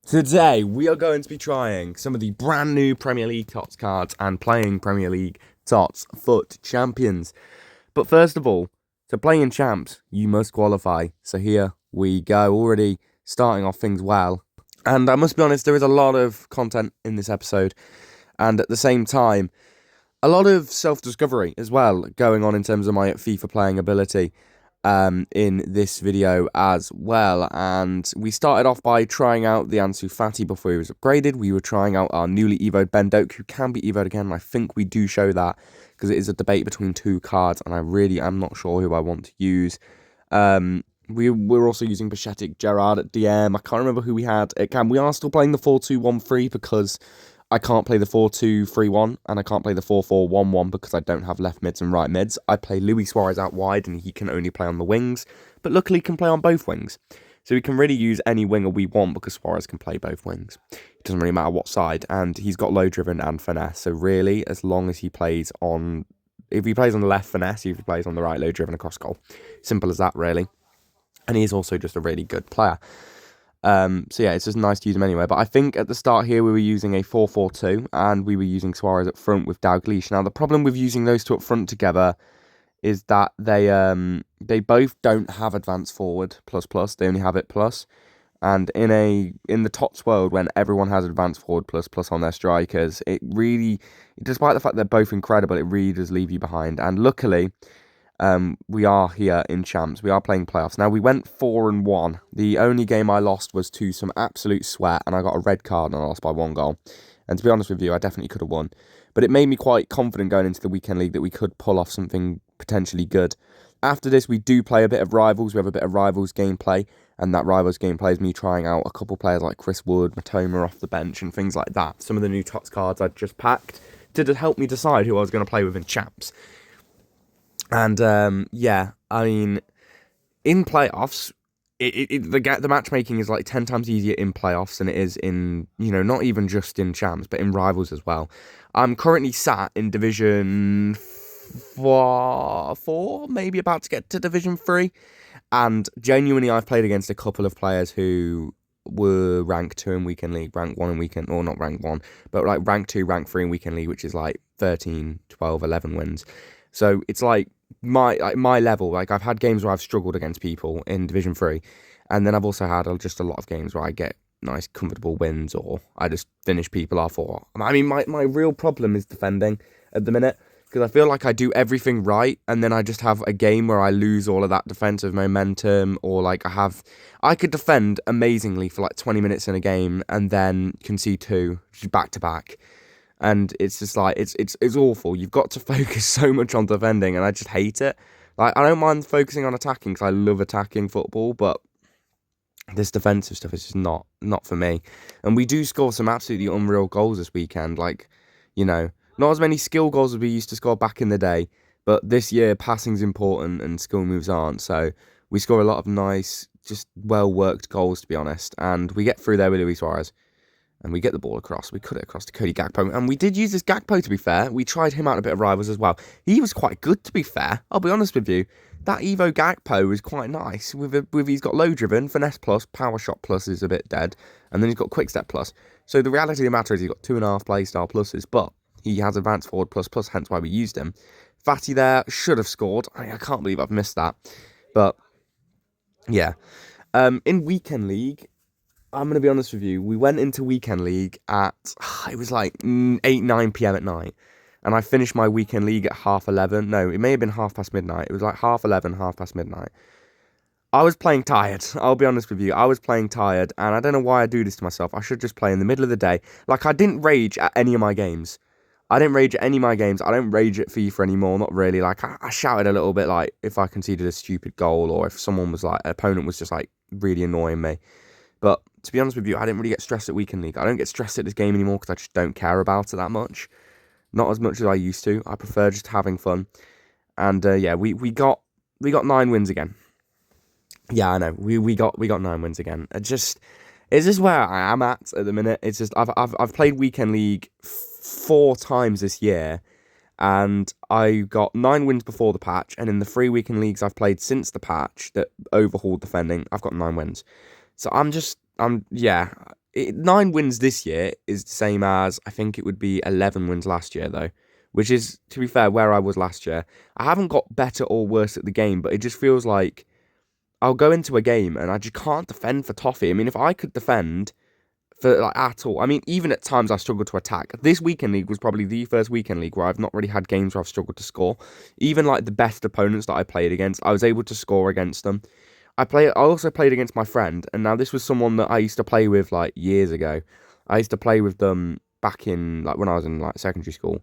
Today, we are going to be trying some of the brand new Premier League Tots cards and playing Premier League Tots Foot Champions. But first of all, to play in Champs, you must qualify. So here we go, already starting off things well. And I must be honest, there is a lot of content in this episode. And at the same time, a lot of self-discovery as well going on in terms of my FIFA playing ability. In this video as well, and we started off by trying out the Ansu Fati before he was upgraded. We were trying out our newly evoed Ben Doak, who can be evoed again, and I think we do show that because it is a debate between two cards, and I really am not sure who I want to use. We're also using Pathetic Gerrard at DM. I can't remember who we had at Cam. We are still playing the 4-2-1-3 because I can't play the 4-2-3-1 and I can't play the 4-4-1-1 because I don't have left mids and right mids. I play Luis Suarez out wide and he can only play on the wings, but luckily he can play on both wings. So we can really use any winger we want because Suarez can play both wings. It doesn't really matter what side, and he's got low driven and finesse. So really, as long as he plays on, if he plays on the left, finesse, if he plays on the right, low driven across goal. Simple as that, really. And he's also just a really good player. So yeah, it's just nice to use him anyway. But I think at the start here we were using a 4-4-2 and we were using Suarez up front with Dalglish. Now the problem with using those two up front together is that they both don't have advanced forward plus. They only have it plus. And in the Tots world, when everyone has advanced forward plus on their strikers, it really, despite the fact they're both incredible, it really does leave you behind. And luckily, we are here in Champs. We are playing playoffs. Now, we went 4-1. The only game I lost was to some absolute sweat, and I got a red card and I lost by 1 goal. And to be honest with you, I definitely could have won. But it made me quite confident going into the weekend league that we could pull off something potentially good. After this, we do play a bit of Rivals. We have a bit of Rivals gameplay, and that Rivals gameplay is me trying out a couple players like Chris Wood, Matoma off the bench, and things like that. Some of the new Tots cards I'd just packed to help me decide who I was going to play with in Champs. And yeah, I mean, in playoffs, the matchmaking is like 10 times easier in playoffs than it is in, not even just in Champs, but in Rivals as well. I'm currently sat in Division 4, maybe about to get to Division 3. And genuinely, I've played against a couple of players who were rank 2 in Weekend League, rank 1 in Weekend, or not rank 1, but like rank 2, rank 3 in Weekend League, which is like 13, 12, 11 wins. So it's like my level. Like I've had games where I've struggled against people in Division 3, and then I've also had just a lot of games where I get nice, comfortable wins, or I just finish people off. Or I mean, my real problem is defending at the minute because I feel like I do everything right, and then I just have a game where I lose all of that defensive momentum, or like I could defend amazingly for like 20 minutes in a game and then concede 2 back to back. And it's just like, it's awful. You've got to focus so much on defending, and I just hate it. Like, I don't mind focusing on attacking because I love attacking football, but this defensive stuff is just not for me. And we do score some absolutely unreal goals this weekend. Like, not as many skill goals as we used to score back in the day, but this year passing's important and skill moves aren't. So we score a lot of nice, just well-worked goals, to be honest. And we get through there with Luis Suarez. And we get the ball across. We cut it across to Cody Gakpo. And we did use this Gakpo, to be fair. We tried him out in a bit of Rivals as well. He was quite good, to be fair. I'll be honest with you. That Evo Gakpo was quite nice. He's got low driven, finesse plus, power shot plus is a bit dead. And then he's got quick step plus. So the reality of the matter is he's got 2.5 play style pluses. But he has advanced forward plus, hence why we used him. Fati there should have scored. I can't believe I've missed that. But, yeah. In Weekend League, I'm going to be honest with you, we went into Weekend League at, it was like 8, 9 p.m. at night, and I finished my Weekend League at 11:30. No, it may have been midnight. It was like 11:30, midnight. I was playing tired, I'll be honest with you. I was playing tired, and I don't know why I do this to myself. I should just play in the middle of the day. Like, I didn't rage at any of my games. I don't rage at FIFA anymore, not really. Like, I shouted a little bit, like, if I conceded a stupid goal, or if someone was like, an opponent was just like, really annoying me. But to be honest with you, I didn't really get stressed at Weekend League. I don't get stressed at this game anymore because I just don't care about it that much. Not as much as I used to. I prefer just having fun. And yeah, we got 9 wins again. Yeah, I know. We got 9 wins again. It's just where I am at the minute. It's just I've played Weekend League 4 times this year, and I got 9 wins before the patch. And in the 3 Weekend Leagues I've played since the patch that overhauled defending, I've got 9 wins. So yeah, 9 wins this year is the same as, I think it would be 11 wins last year, though, which is, to be fair, where I was last year. I haven't got better or worse at the game, but it just feels like I'll go into a game and I just can't defend for toffee. I mean, if I could defend for like at all, I mean, even at times I struggled to attack. This weekend league was probably the first weekend league where I've not really had games where I've struggled to score. Even like the best opponents that I played against, I was able to score against them. I also played against my friend, and now this was someone that I used to play with like years ago. I used to play with them back in like when I was in like secondary school.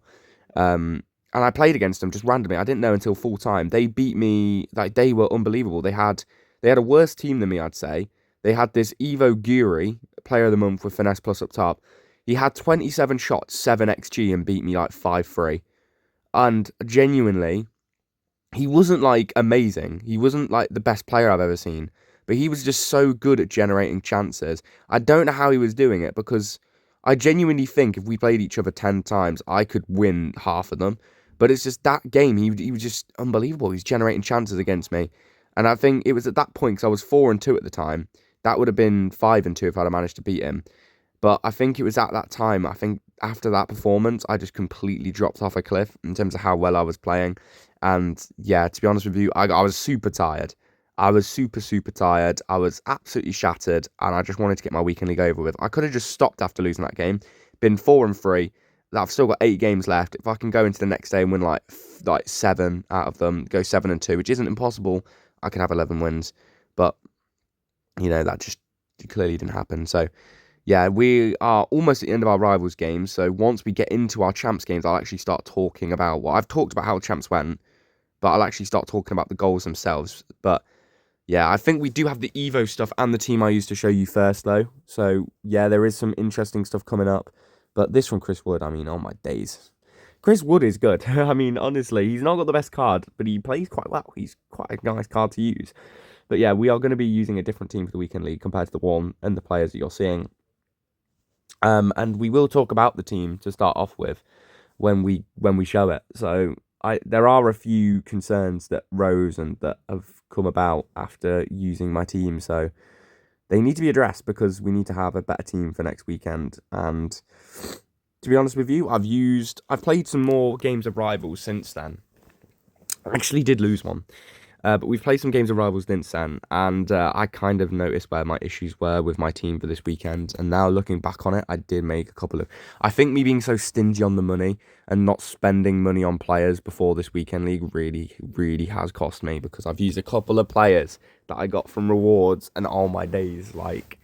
And I played against them just randomly. I didn't know until full time. They beat me, like they were unbelievable. They had a worse team than me, I'd say. They had this Evo Guri, player of the month with finesse plus up top. He had 27 shots, 7 XG, and beat me like 5-3. And genuinely, he wasn't like amazing. He wasn't like the best player I've ever seen, but he was just so good at generating chances. I don't know how he was doing it because I genuinely think if we played each other 10 times, I could win half of them. But it's just that game, he was just unbelievable. He's generating chances against me. And I think it was at that point, because I was 4-2 at the time, that would have been 5-2 if I'd have managed to beat him. But I think it was at that time, I think after that performance, I just completely dropped off a cliff in terms of how well I was playing. And yeah, to be honest with you, I was super tired. I was super, super tired. I was absolutely shattered, and I just wanted to get my weekend league over with. I could have just stopped after losing that game, been 4-3. I've still got 8 games left. If I can go into the next day and win like 7 out of them, go 7-2, which isn't impossible, I could have 11 wins. But that just clearly didn't happen. So yeah, we are almost at the end of our rivals games. So once we get into our champs games, I'll actually start talking about I've talked about how champs went, but I'll actually start talking about the goals themselves. But yeah, I think we do have the Evo stuff and the team I used to show you first, though. So yeah, there is some interesting stuff coming up. But this from Chris Wood, I mean, oh my days. Chris Wood is good. I mean, honestly, he's not got the best card, but he plays quite well. He's quite a nice card to use. But yeah, we are going to be using a different team for the weekend league compared to the one and the players that you're seeing. And we will talk about the team to start off with when we show it. So there are a few concerns that rose and that have come about after using my team. So they need to be addressed because we need to have a better team for next weekend. And to be honest with you, I've played some more games of Rivals since then. I actually did lose one. But we've played some games of Rivals since then, and I kind of noticed where my issues were with my team for this weekend. And now looking back on it, I did make a couple of... I think me being so stingy on the money and not spending money on players before this weekend league really, really has cost me, because I've used a couple of players that I got from rewards, and all my days, like...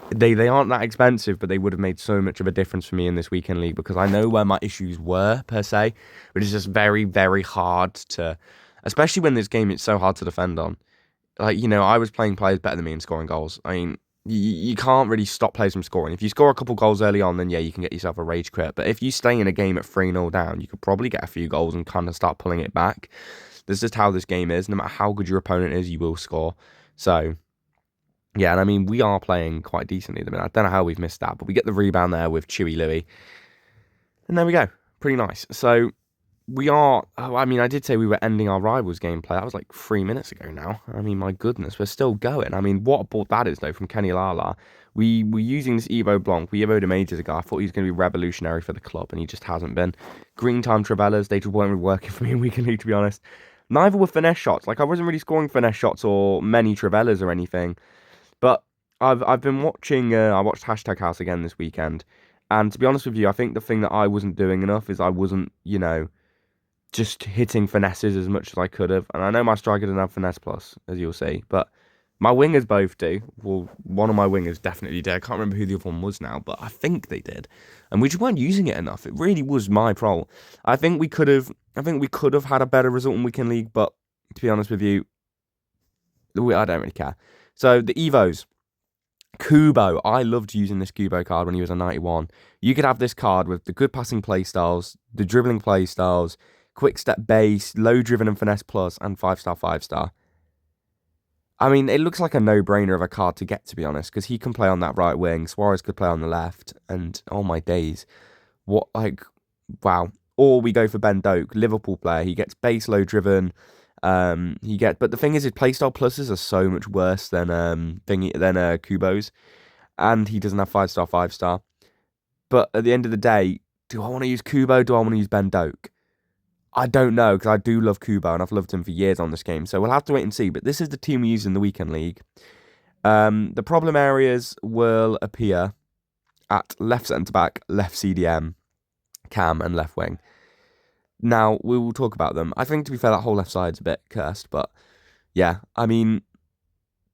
They aren't that expensive, but they would have made so much of a difference for me in this weekend league, because I know where my issues were, per se, but it's just very, very hard to... Especially when this game is so hard to defend on. Like, I was playing players better than me and scoring goals. I mean, you can't really stop players from scoring. If you score a couple goals early on, then yeah, you can get yourself a rage quit. But if you stay in a game at 3-0 down, you could probably get a few goals and kind of start pulling it back. That's just how this game is. No matter how good your opponent is, you will score. So, yeah, and I mean, we are playing quite decently at the minute. I don't know how we've missed that, but we get the rebound there with Chewy Louis. And there we go. Pretty nice. So... I did say we were ending our Rivals gameplay. That was like 3 minutes ago now. I mean, my goodness, we're still going. I mean, what a ball that is, though, from Kenny Lala. We were using this Evo Blanc. We Evo'd him ages ago. I thought he was going to be revolutionary for the club, and he just hasn't been. Green Time Travellas, they just weren't really working for me in Weekend League, to be honest. Neither were finesse shots. Like, I wasn't really scoring finesse shots or many Travellas or anything. But I've been watching, I watched Hashtag House again this weekend. And to be honest with you, I think the thing that I wasn't doing enough is I wasn't, just hitting finesses as much as I could have. And I know my striker didn't have finesse plus, as you'll see, but my wingers both do. Well, one of my wingers definitely did. I can't remember who the other one was now, but I think they did. And we just weren't using it enough. It really was my fault. I think we could have had a better result in Weekend League, but to be honest with you, I don't really care. So the Evos. Kubo. I loved using this Kubo card when he was a 91. You could have this card with the good passing playstyles, the dribbling playstyles, quick step base, low driven and finesse plus, and 5-star, 5-star. I mean, it looks like a no-brainer of a card to get, to be honest, because he can play on that right wing. Suarez could play on the left, and oh my days. Wow. Or we go for Ben Doak, Liverpool player. He gets base, low driven. But the thing is, his playstyle pluses are so much worse than Kubo's. and he doesn't have 5-star, 5-star. But at the end of the day, do I want to use Kubo? Do I want to use Ben Doak? I don't know, because I do love Kubo, and I've loved him for years on this game. So we'll have to wait and see. But this is the team we use in the weekend league. The problem areas will appear at left centre-back, left CDM, cam, and left wing. Now, we will talk about them. I think, to be fair, that whole left side's a bit cursed. But, yeah, I mean,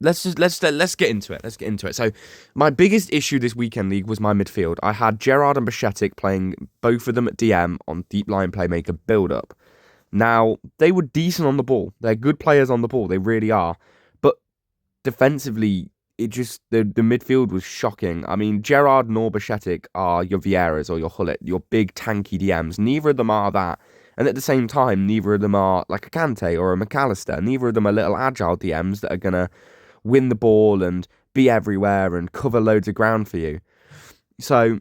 let's get into it. Let's get into it. So, my biggest issue this weekend league was my midfield. I had Gerrard and Bajcetic playing, both of them at DM on deep line playmaker build-up. Now, they were decent on the ball. They're good players on the ball. They really are. But defensively, it just, the midfield was shocking. I mean, Gerrard nor Bajcetic are your Vieiras or your Hullet, your big tanky DMs. Neither of them are that. And at the same time, neither of them are like a Kante or a McAllister. Neither of them are little agile DMs that are going to win the ball and be everywhere and cover loads of ground for you. So,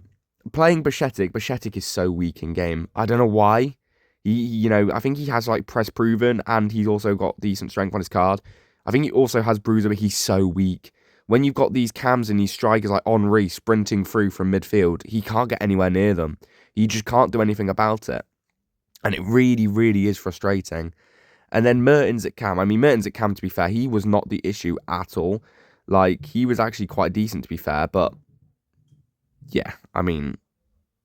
playing Bajcetic is so weak in game. I don't know why. I think he has like press proven, and he's also got decent strength on his card. I think he also has bruiser, but he's so weak. When you've got these cams and these strikers like Henry sprinting through from midfield, he can't get anywhere near them. He just can't do anything about it. And it really, really is frustrating. And then Mertens at cam. I mean, Mertens at cam, to be fair, he was not the issue at all. Like, he was actually quite decent, to be fair. But, yeah, I mean,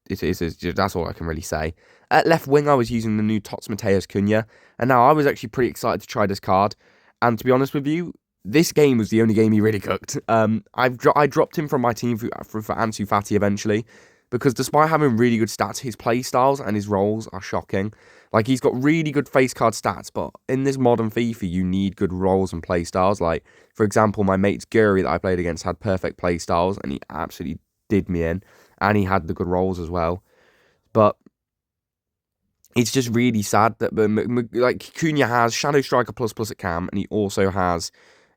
that's all I can really say. At left wing, I was using the new Tots Mateus Cunha. And now I was actually pretty excited to try this card. And to be honest with you, this game was the only game he really cooked. I dropped him from my team for Ansu Fati eventually. Because despite having really good stats, his play styles and his roles are shocking. Like, he's got really good face card stats, but in this modern FIFA, you need good roles and play styles. Like, for example, my mate's Guri that I played against had perfect play styles, and he absolutely did me in. And he had the good roles as well. But it's just really sad that, like, Cunha has Shadow Striker plus at cam, and he also has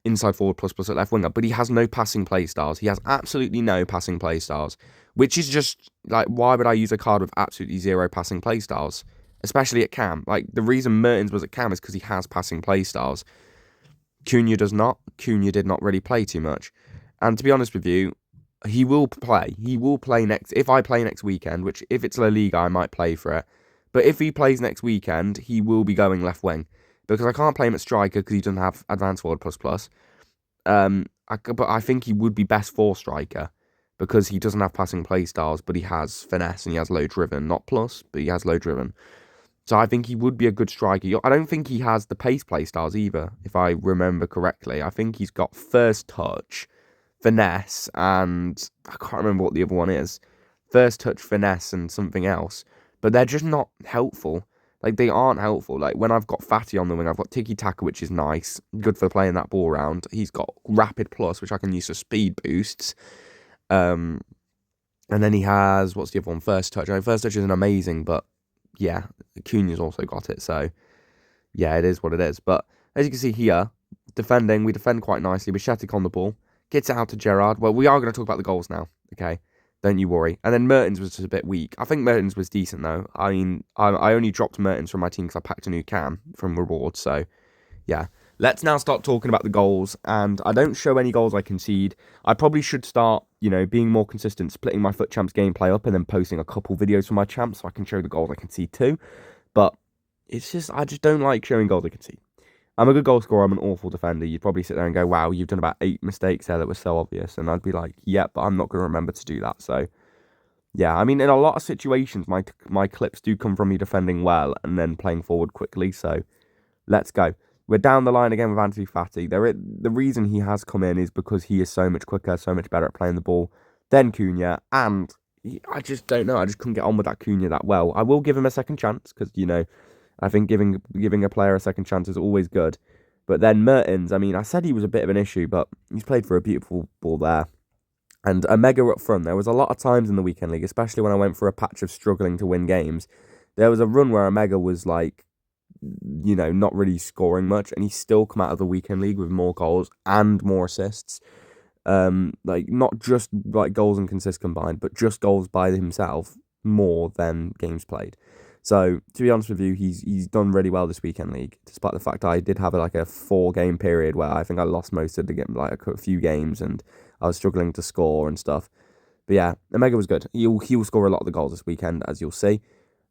inside forward plus at left winger, but he has no passing play styles. He has absolutely no passing play styles. Which is just, like, why would I use a card with absolutely zero passing playstyles? Especially at cam. Like, the reason Mertens was at cam is because he has passing playstyles. Cunha does not. Cunha did not really play too much. And to be honest with you, he will play. He will play next... If I play next weekend, which if it's La Liga, I might play for it. But if he plays next weekend, he will be going left wing. Because I can't play him at striker because he doesn't have advanced forward plus. But I think he would be best for striker. Because he doesn't have passing play styles, but he has finesse and he has low driven. Not plus, but he has low driven. So I think he would be a good striker. I don't think he has the pace play styles either, if I remember correctly. I think he's got first touch, finesse, and I can't remember what the other one is. First touch, finesse, and something else. But they're just not helpful. Like, they aren't helpful. Like, when I've got Fati on the wing, I've got Tiki Taka, which is nice. Good for playing that ball around. He's got Rapid Plus, which I can use for speed boosts. And then he has, what's the other one? First touch. I mean, first touch isn't amazing, but yeah, Cunha's also got it. So yeah, it is what it is. But as you can see here, defending, we defend quite nicely. Bajcetic on the ball, gets it out to Gerrard. Well, we are going to talk about the goals now. Okay, don't you worry. And then Mertens was just a bit weak. I think Mertens was decent though. I mean, I only dropped Mertens from my team because I packed a new cam from rewards. So yeah. Let's now start talking about the goals, and I don't show any goals I concede. I probably should start, being more consistent, splitting my Foot Champs gameplay up and then posting a couple videos for my champs so I can show the goals I concede too. But it's just, I just don't like showing goals I concede. I'm a good goal scorer, I'm an awful defender. You'd probably sit there and go, wow, you've done about 8 mistakes there that were so obvious. And I'd be like, yeah, but I'm not going to remember to do that. So, yeah, I mean, in a lot of situations, my clips do come from me defending well and then playing forward quickly. So, let's go. We're down the line again with Ansu Fati. The reason he has come in is because he is so much quicker, so much better at playing the ball than Cunha. And I just don't know. I just couldn't get on with that Cunha that well. I will give him a second chance because, I think giving a player a second chance is always good. But then Mertens, I mean, I said he was a bit of an issue, but he's played for a beautiful ball there. And Omega up front. There was a lot of times in the weekend league, especially when I went for a patch of struggling to win games. There was a run where Omega was like, not really scoring much, and he's still come out of the weekend league with more goals and more assists. Like, not just like goals and assists combined, but just goals by himself more than games played. So to be honest with you, he's done really well this weekend league, despite the fact I did have a 4-game period where I think I lost most of the game, like a few games, and I was struggling to score and stuff. But yeah, Omega was good. He will score a lot of the goals this weekend, as you'll see.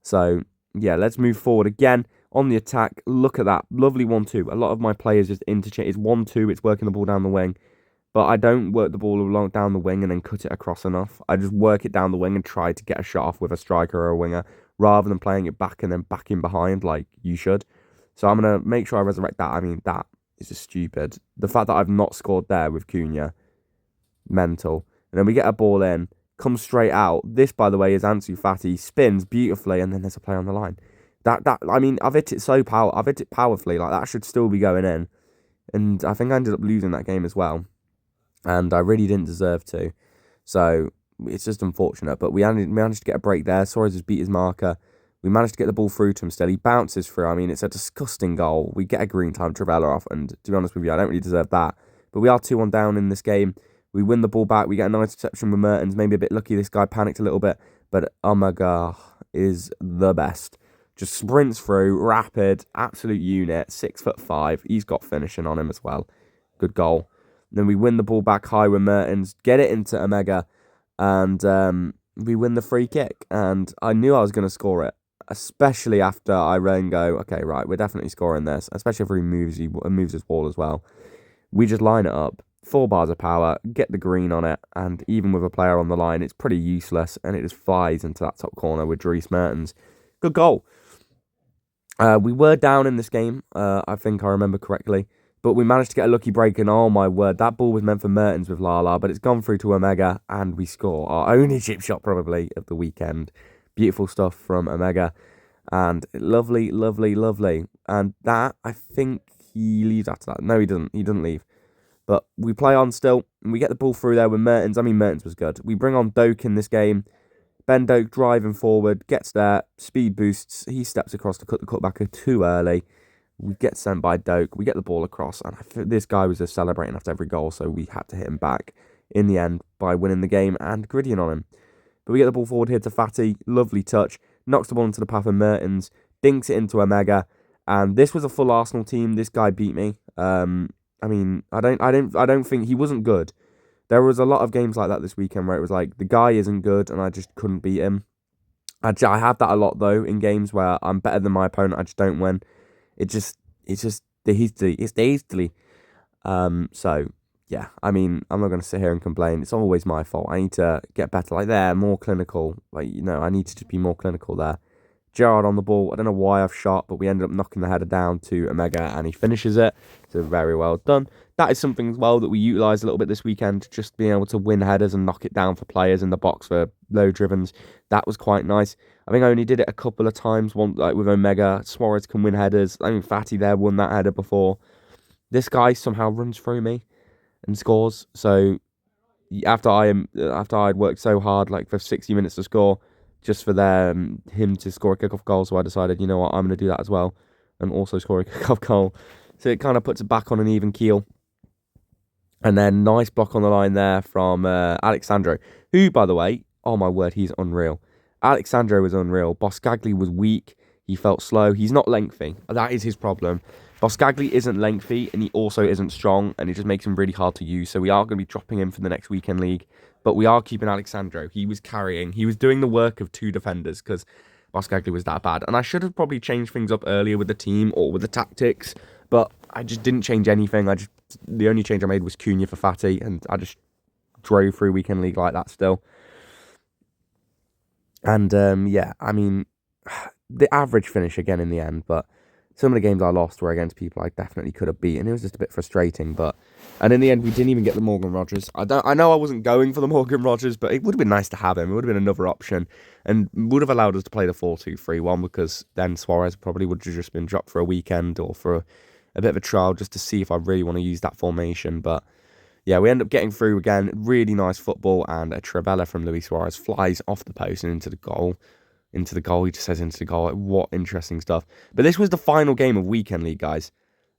So yeah, let's move forward again on the attack. Look at that, lovely 1-2. A lot of my players just interchange. It's 1-2. It's working the ball down the wing, but I don't work the ball along down the wing and then cut it across enough. I just work it down the wing and try to get a shot off with a striker or a winger, rather than playing it back and then back in behind like you should. So I'm gonna make sure I resurrect that. I mean, that is just stupid. The fact that I've not scored there with Cunha, mental. And then we get a ball in, comes straight out. This, by the way, is Ansu Fati, spins beautifully, and then there's a play on the line. I mean, I've hit it powerfully. Like, that should still be going in. And I think I ended up losing that game as well. And I really didn't deserve to. So it's just unfortunate. But we managed to get a break there. Suarez has beat his marker. We managed to get the ball through to him still. He bounces through. I mean, it's a disgusting goal. We get a green time Travella off. And to be honest with you, I don't really deserve that. But we are 2-1 down in this game. We win the ball back. We get a nice reception with Mertens. Maybe a bit lucky. This guy panicked a little bit. But Omega is the best. Just sprints through, rapid, absolute unit, 6'5". He's got finishing on him as well. Good goal. And then we win the ball back high with Mertens, get it into Omega, and we win the free kick. And I knew I was going to score it, especially after I then go, okay, right, we're definitely scoring this, especially if he moves his wall as well. We just line it up. 4 bars of power, get the green on it, and even with a player on the line, it's pretty useless, and it just flies into that top corner with Dries Mertens. Good goal. We were down in this game, I think I remember correctly, but we managed to get a lucky break, and oh my word, that ball was meant for Mertens with Lala, but it's gone through to Omega, and we score our only chip shot probably of the weekend. Beautiful stuff from Omega, and lovely, lovely, lovely. And that, I think he leaves after that. No, he doesn't leave. But we play on still, and we get the ball through there with Mertens. I mean, Mertens was good. We bring on Doak in this game. Ben Doak driving forward, gets there, speed boosts. He steps across to cut the cutback too early. We get sent by Doak. We get the ball across, and this guy was just celebrating after every goal, so we had to hit him back in the end by winning the game and gridding on him. But we get the ball forward here to Fati. Lovely touch. Knocks the ball into the path of Mertens. Dinks it into Omega. And this was a full Arsenal team. This guy beat me. I mean, I don't think he wasn't good. There was a lot of games like that this weekend where it was like the guy isn't good and I just couldn't beat him. I have that a lot though in games where I'm better than my opponent. I just don't win. It's just the hastily. So yeah, I mean, I'm not gonna sit here and complain. It's always my fault. I need to get better. Like there, more clinical. Like I need to just be more clinical there. Gerrard on the ball. I don't know why I've shot, but we ended up knocking the header down to Omega and he finishes it. So very well done. That is something as well that we utilised a little bit this weekend, just being able to win headers and knock it down for players in the box for low drivens. That was quite nice. I think I only did it a couple of times, one like with Omega. Suarez can win headers. I mean, Fati there won that header before. This guy somehow runs through me and scores. So after I'd worked so hard, like for 60 minutes to score, just for him to score a kickoff goal, so I decided, you know what, I'm going to do that as well, and also score a kickoff goal. So it kind of puts it back on an even keel. And then nice block on the line there from Alexandro, who, by the way, oh my word, he's unreal. Alexandro was unreal. Boscagli was weak. He felt slow. He's not lengthy. That is his problem. Boscagli isn't lengthy, and he also isn't strong, and it just makes him really hard to use. So we are going to be dropping him for the next weekend league. But we are keeping Alexandro. He was doing the work of 2 defenders because Boscagli was that bad. And I should have probably changed things up earlier with the team or with the tactics, but I just didn't change anything. The only change I made was Cunha for Fati, and I just drove through weekend league like that still. And yeah, I mean, the average finish again in the end, but some of the games I lost were against people I definitely could have beaten. It was just a bit frustrating, and in the end we didn't even get the Morgan Rogers. I know I wasn't going for the Morgan Rogers, but it would have been nice to have him. It would have been another option, and would have allowed us to play the 4-2-3-1 because then Suarez probably would have just been dropped for a weekend or for a bit of a trial just to see if I really want to use that formation. But yeah, we end up getting through again. Really nice football, and a Travella from Luis Suarez flies off the post and into the goal. He just says into the goal. Like, what interesting stuff. But this was the final game of Weekend League, guys.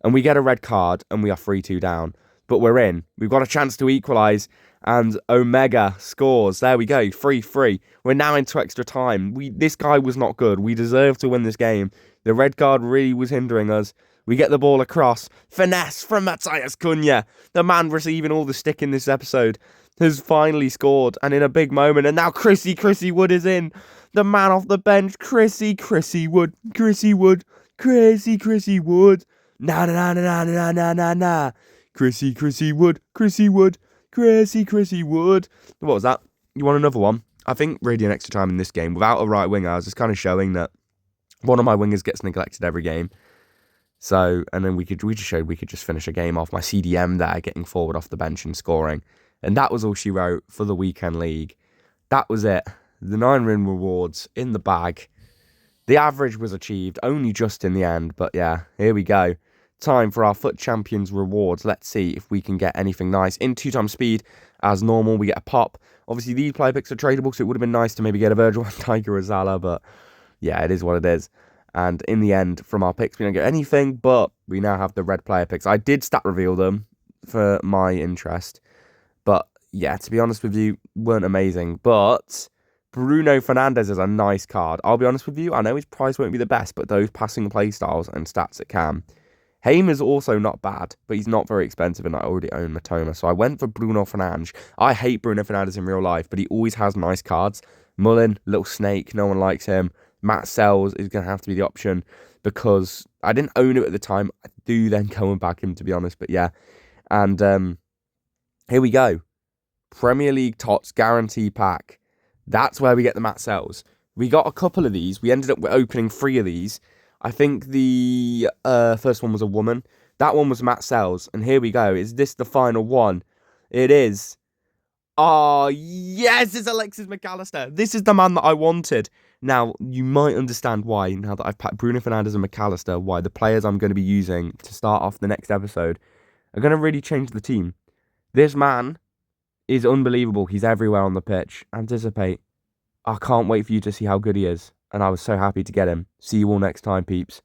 And we get a red card, and we are 3-2 down. But we're in. We've got a chance to equalise, and Omega scores. There we go, 3-3. We're now into extra time. This guy was not good. We deserved to win this game. The red card really was hindering us. We get the ball across. Finesse from Matthias Cunha. The man receiving all the stick in this episode has finally scored, and in a big moment. And now Chrissy Wood is in. The man off the bench, Chrissy Wood. Chrissy Wood. Na na na na na na na na. Chrissy Wood. Chrissy Wood. What was that? You want another one? I think really an extra time in this game without a right winger, I was just kind of showing that one of my wingers gets neglected every game. So, and then we just showed we could just finish a game off. My CDM there getting forward off the bench and scoring. And that was all she wrote for the weekend league. That was it. The 9-win rewards in the bag. The average was achieved only just in the end. But yeah, here we go. Time for our Foot Champions rewards. Let's see if we can get anything nice. In 2x speed, as normal, we get a pop. Obviously, these player picks are tradable, so it would have been nice to maybe get a Virgil van Dijk or a Salah, but yeah, it is what it is. And in the end, from our picks, we don't get anything, but we now have the red player picks. I did stat reveal them for my interest, but yeah, to be honest with you, weren't amazing. But Bruno Fernandes is a nice card. I'll be honest with you, I know his price won't be the best, but those passing play styles and stats it can. Haim is also not bad, but he's not very expensive, and I already own Matoma, so I went for Bruno Fernandes. I hate Bruno Fernandes in real life, but he always has nice cards. Mullen, little snake, no one likes him. Matt Sells is going to have to be the option, because I didn't own it at the time. I do then go and back him, to be honest, but yeah. And here we go. Premier League Tots Guarantee Pack. That's where we get the Matt Sells. We got a couple of these. We ended up opening 3 of these. I think the first one was a woman. That one was Matt Sells. And here we go. Is this the final one? It is. Oh, yes, it's Alexis McAllister. This is the man that I wanted. Now, you might understand why, now that I've packed Bruno Fernandes and McAllister, why the players I'm going to be using to start off the next episode are going to really change the team. This man is unbelievable. He's everywhere on the pitch. Anticipate. I can't wait for you to see how good he is. And I was so happy to get him. See you all next time, peeps.